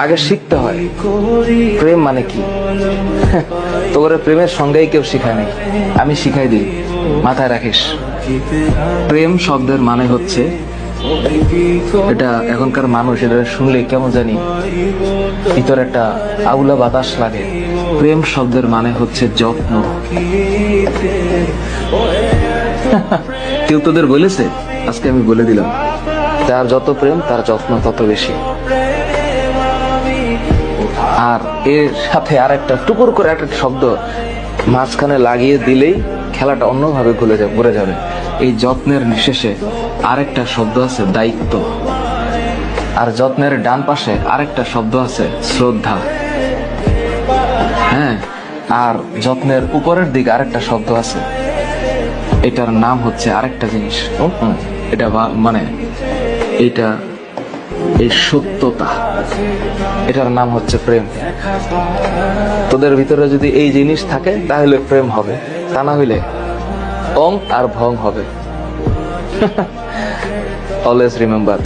আগে শিখতে হয় প্রেম মানে কি। তোর প্রেমের সঙ্গেই কেউ শিখায় নাই, আমি শিখাই দিই, মাথায় রাখিস। প্রেম শব্দের মানে হচ্ছে, এটা এখনকার মানুষ এটা শুনলে কেমন জানি ভিতরে একটা আউলা বাতাস লাগে। প্রেম শব্দের মানে হচ্ছে যত্ন। কেউ তোদের বলেছে? আজকে আমি বলে দিলাম, যার যত প্রেম তার যত্ন তত বেশি। আর এর সাথে আর একটা টুকুর করে একটা শব্দ মাঝখানে লাগিয়ে দিলেই খেলাটা অন্যভাবে ঘুরে যাবে। এই যত্নের নিঃশেষে আরেকটা শব্দ আছে দায়িত্ব, আর যত্নের ডান পাশে আরেকটা শব্দ আছে শ্রদ্ধা। হ্যাঁ, আর যত্নের উপরের দিকে আরেকটা শব্দ আছে, এটার নাম হচ্ছে আরেকটা জিনিস। এটা মানে এটা এই সত্যতা, এটার নাম হচ্ছে প্রেম। তোদের ভিতরে যদি এই জিনিস থাকে তাহলে প্রেম হবে, তা না হইলে অং আর ভং হবে। Always remember.